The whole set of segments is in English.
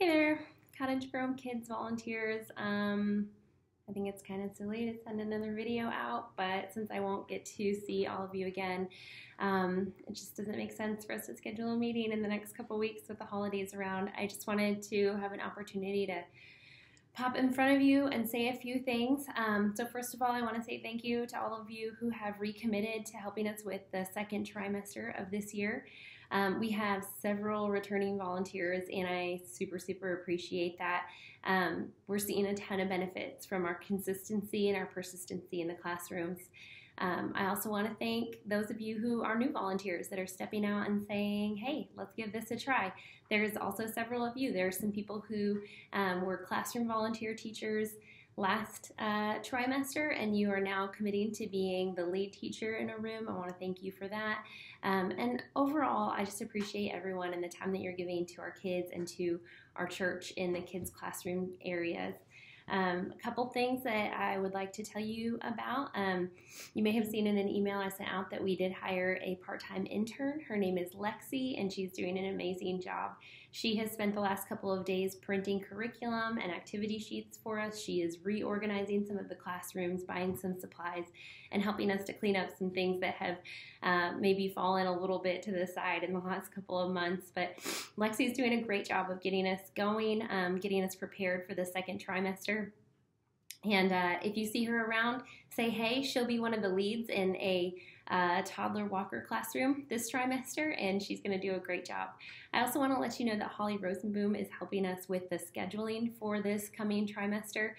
Hey there, Cottage Kids volunteers. I think it's kind of silly to send another video out, but since I won't get to see all of you again, it just doesn't make sense for us to schedule a meeting in the next couple weeks with the holidays around. I just wanted to have an opportunity to pop in front of you and say a few things. So first of all, I want to say thank you to all of you who have recommitted to helping us with the second trimester of this year. We have several returning volunteers, and I super appreciate that. We're seeing a ton of benefits from our consistency and our persistency in the classrooms. I also want to thank those of you who are new volunteers that are stepping out and saying, hey, let's give this a try. There's also several of you. There are some people who were classroom volunteer teachers last trimester, and you are now committing to being the lead teacher in a room. I want to thank you for that. And overall, I just appreciate everyone and the time that you're giving to our kids and to our church in the kids' classroom areas. A couple things that I would like to tell you about. You may have seen in an email I sent out that we did hire a part-time intern. Her name is Lexi, and she's doing an amazing job. She has spent the last couple of days printing curriculum and activity sheets for us. She is reorganizing some of the classrooms, buying some supplies, and helping us to clean up some things that have maybe fallen a little bit to the side in the last couple of months. But Lexi's doing a great job of getting us going, getting us prepared for the second trimester. And if you see her around, say hey. She'll be one of the leads in a toddler walker classroom this trimester, and she's going to do a great job. I also want to let you know that Holly Rosenboom is helping us with the scheduling for this coming trimester.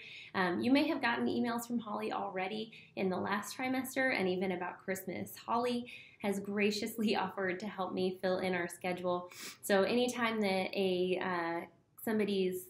You may have gotten emails from Holly already in the last trimester and even about Christmas. Holly has graciously offered to help me fill in our schedule. So anytime that somebody's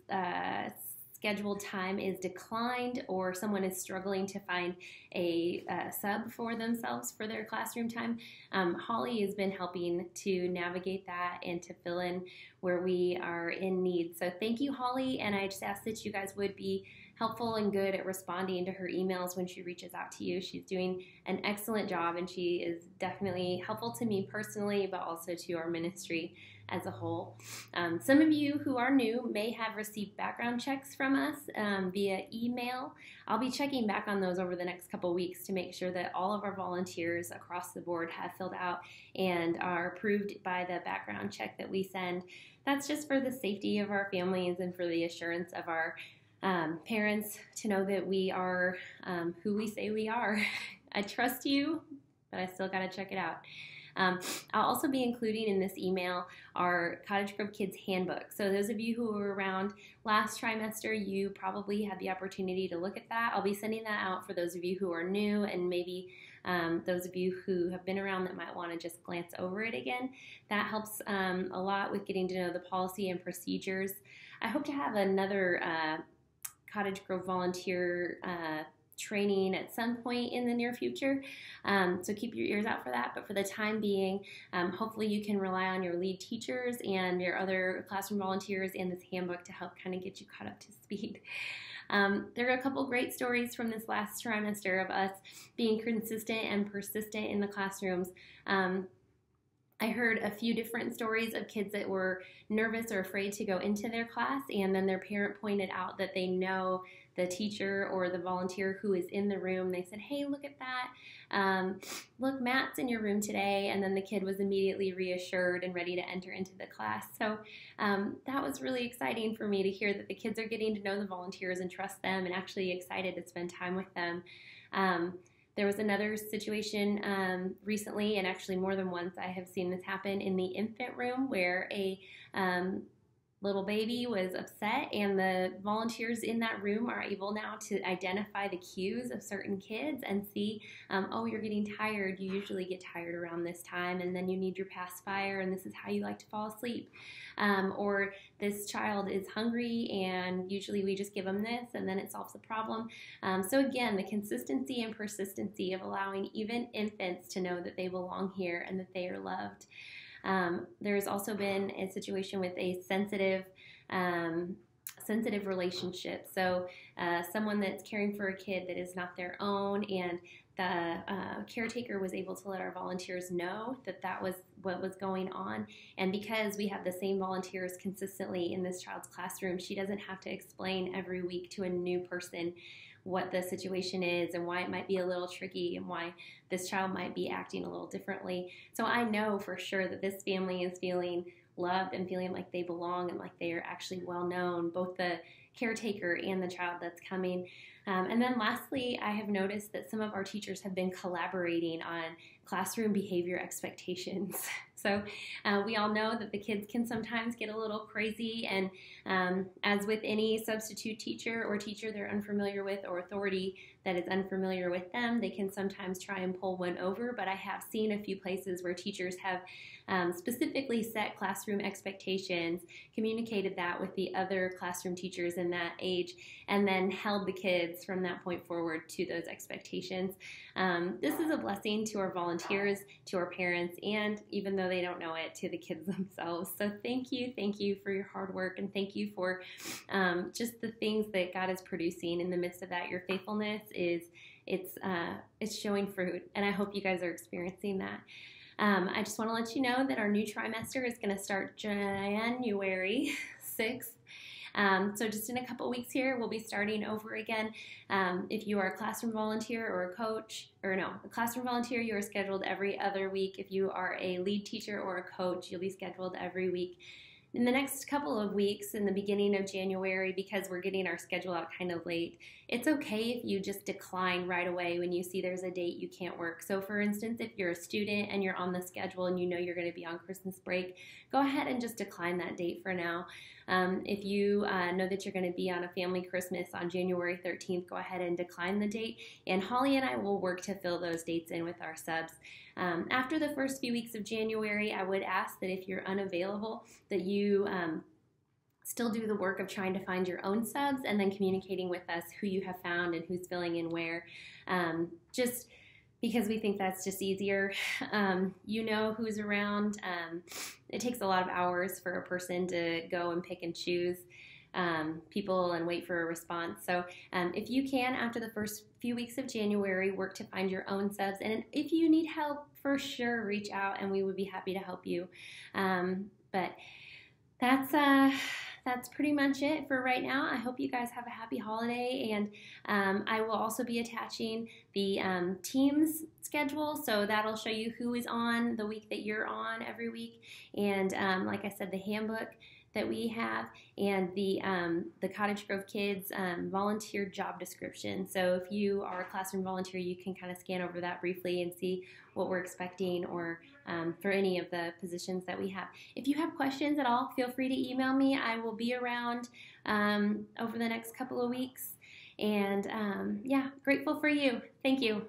scheduled time is declined or someone is struggling to find a sub for themselves for their classroom time, Holly has been helping to navigate that and to fill in where we are in need. So thank you, Holly, and I just ask that you guys would be helpful and good at responding to her emails when she reaches out to you. She's doing an excellent job, and she is definitely helpful to me personally, but also to our ministry as a whole. Some of you who are new may have received background checks from us via email. I'll be checking back on those over the next couple weeks to make sure that all of our volunteers across the board have filled out and are approved by the background check that we send. That's just for the safety of our families and for the assurance of our parents to know that we are who we say we are. I trust you, but I still got to check it out. I'll also be including in this email our Cottage Grove Kids Handbook. So those of you who were around last trimester, you probably had the opportunity to look at that. I'll be sending that out for those of you who are new, and maybe those of you who have been around that might want to just glance over it again. That helps a lot with getting to know the policy and procedures. I hope to have another Cottage Grove volunteer training at some point in the near future, so keep your ears out for that. But for the time being, hopefully you can rely on your lead teachers and your other classroom volunteers and this handbook to help kind of get you caught up to speed. There are a couple great stories from this last trimester of us being consistent and persistent in the classrooms. I heard a few different stories of kids that were nervous or afraid to go into their class, and then their parent pointed out that they know the teacher or the volunteer who is in the room. They said, hey, look at that. Look, Matt's in your room today. And then the kid was immediately reassured and ready to enter into the class. So that was really exciting for me to hear that the kids are getting to know the volunteers and trust them and actually excited to spend time with them. There was another situation recently, and actually more than once I have seen this happen in the infant room, where a little baby was upset, and the volunteers in that room are able now to identify the cues of certain kids and see, oh, you're getting tired. You usually get tired around this time, and then you need your pacifier, and this is how you like to fall asleep. Or this child is hungry, and usually we just give them this, and then it solves the problem. So again, the consistency and persistency of allowing even infants to know that they belong here and that they are loved. There's also been a situation with a sensitive relationship. So someone that's caring for a kid that is not their own, and the caretaker was able to let our volunteers know that that was what was going on. And because we have the same volunteers consistently in this child's classroom, she doesn't have to explain every week to a new person what the situation is and why it might be a little tricky and why this child might be acting a little differently. So I know for sure that this family is feeling loved and feeling like they belong and like they are actually well known, both the caretaker and the child that's coming. And then lastly, I have noticed that some of our teachers have been collaborating on classroom behavior expectations. So we all know that the kids can sometimes get a little crazy, and as with any substitute teacher or teacher they're unfamiliar with or authority that is unfamiliar with them, they can sometimes try and pull one over. But I have seen a few places where teachers have specifically set classroom expectations, communicated that with the other classroom teachers in that age, and then held the kids from that point forward to those expectations. This is a blessing to our volunteers, to our parents, and even though they don't know it, to the kids themselves. So thank you for your hard work, and thank you for just the things that God is producing in the midst of that. Your faithfulness it's showing fruit, and I hope you guys are experiencing that. I just want to let you know that our new trimester is going to start January 6th. So just in a couple weeks here, we'll be starting over again. If you are a classroom volunteer or a coach, a classroom volunteer, you are scheduled every other week. If you are a lead teacher or a coach, you'll be scheduled every week. In the next couple of weeks, in the beginning of January, because we're getting our schedule out kind of late, it's okay if you just decline right away when you see there's a date you can't work. So for instance, if you're a student and you're on the schedule and you know you're going to be on Christmas break, go ahead and just decline that date for now. If you know that you're going to be on a family Christmas on January 13th, go ahead and decline the date. And Holly and I will work to fill those dates in with our subs. After the first few weeks of January, I would ask that if you're unavailable, that you still do the work of trying to find your own subs and then communicating with us who you have found and who's filling in where, just because we think that's just easier. You know who's around. It takes a lot of hours for a person to go and pick and choose people and wait for a response. So if you can, after the first few weeks of January, work to find your own subs. And if you need help, for sure, reach out and we would be happy to help you. But that's pretty much it for right now. I hope you guys have a happy holiday, and I will also be attaching the team's schedule, so that'll show you who is on the week that you're on every week, and like I said, the handbook that we have, and the Cottage Grove Kids volunteer job description. So if you are a classroom volunteer, you can kind of scan over that briefly and see what we're expecting, or for any of the positions that we have. If you have questions at all, feel free to email me. I will be around over the next couple of weeks. And yeah, grateful for you. Thank you.